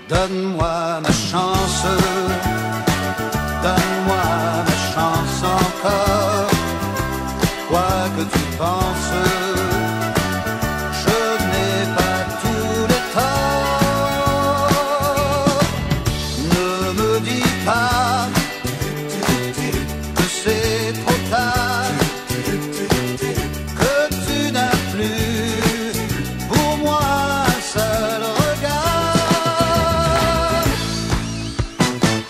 Donne-moi ma chance, donne-moi ma chance encore. Quoi que tu penses, je n'ai pas tout le temps. Ne me dis pas que c'est trop tard, que tu n'as plus pour moi un seul regard.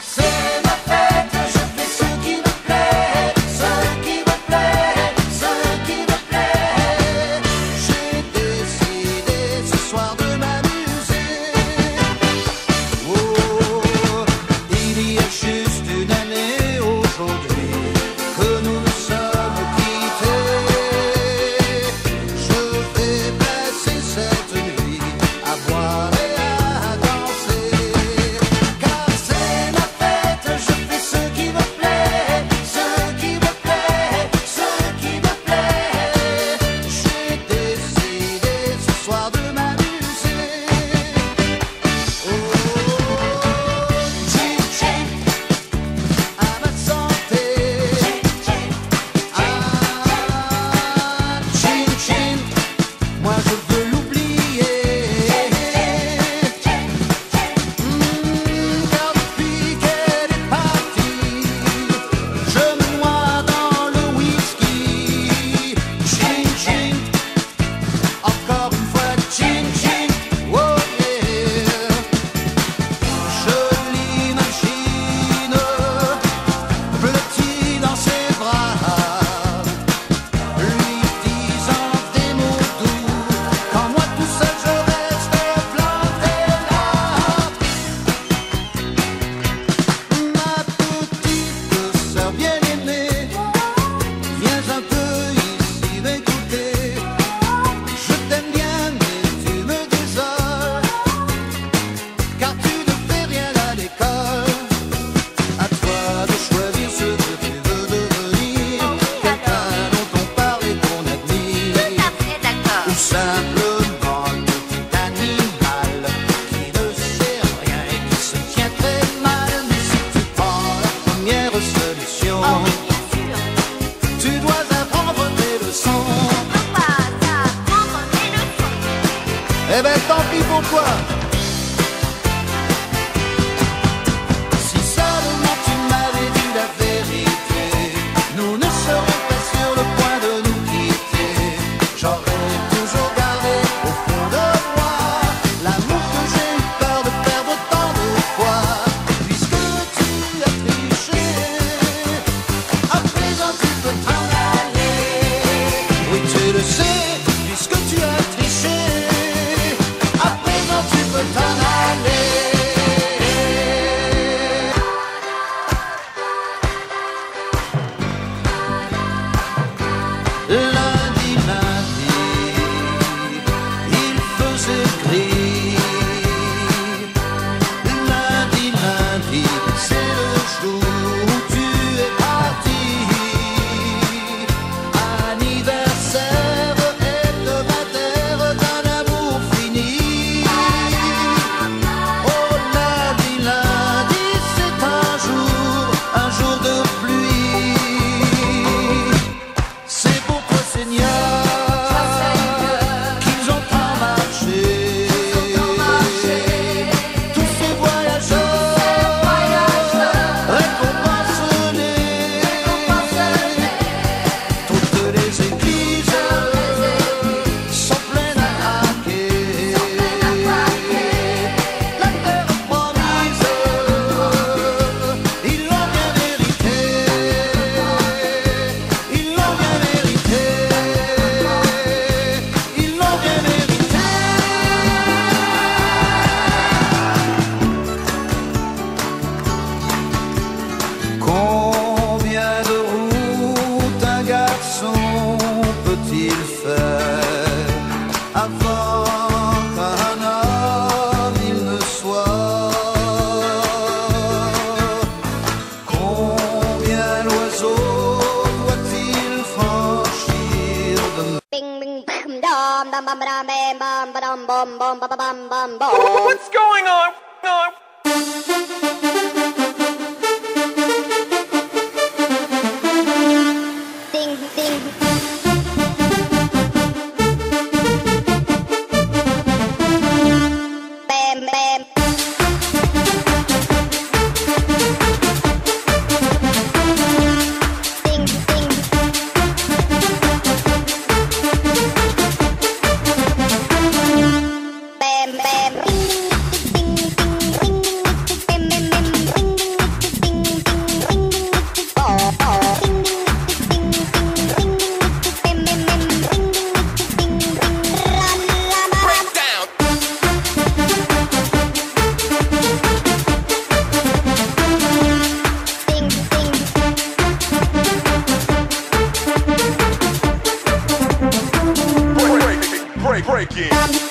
C'est ma fête, je fais ce qui me plaît, ce qui me plaît, ce qui me plaît. J'ai décidé ce soir de m'amuser. Oh, il y a juste une année aujourd'hui que nous nous sommes quittés. Je vais passer cette nuit à boire et à danser. Car c'est ma fête, je fais ce qui me plaît, ce qui me plaît, ce qui me plaît. J'ai décidé ce soir de m'amuser. Oh, tching tching, à ma santé. Ah, tching tching, moi je veux l'oublier. Car depuis qu'elle est partie, je me noie dans le whisky. Tching tching, encore une fois tching tching, oh yeah. Je l'imagine blotti dans ses bras, lui disant des mots doux, quand moi tout seul je reste planté là. Ma petite sœur bien-aimée, viens un peu ici m'écouter. Je t'aime bien mais tu me désoles, car tu ne fais rien à l'école. À toi de choisir ce que tu veux devenir, quelqu'un dont on parle et qu'on admire, ou simplement un petit animal qui ne sait rien et qui se tient très mal. Mais si tu prends la première solution, tu dois apprendre tes leçons. Eh ben tant pis pour toi. Si seulement tu m'avais dit la vérité, nous ne serions pas sur le point de nous quitter. J'aurais toujours gardé au fond de moi l'amour que j'ai eu peur de perdre tant de fois. Puisque tu as triché, à présent tu peux t'en aller. Oui, tu le sais, puisque tu as triché, à présent tu peux t'en aller. Lundi, lundi, il faisait gris. Lundi, lundi, c'est le jour où tu es parti. Anniversaire hebdomadaire d'un amour fini. Oh, lundi, lundi, c'est un jour de pluie. C'est pour toi, c'est What's going on? Ding, ding. Bam, bam. Ding, ding. Bam, bam. Ring, ding, ding, ring, bam, bam, bam. Ring, ding, ding, ring, oh, oh. Ding, ding, ring, bam, bam, bam. Ring, ding, ram, ram, ram. Break down. Ding, ding. Break in.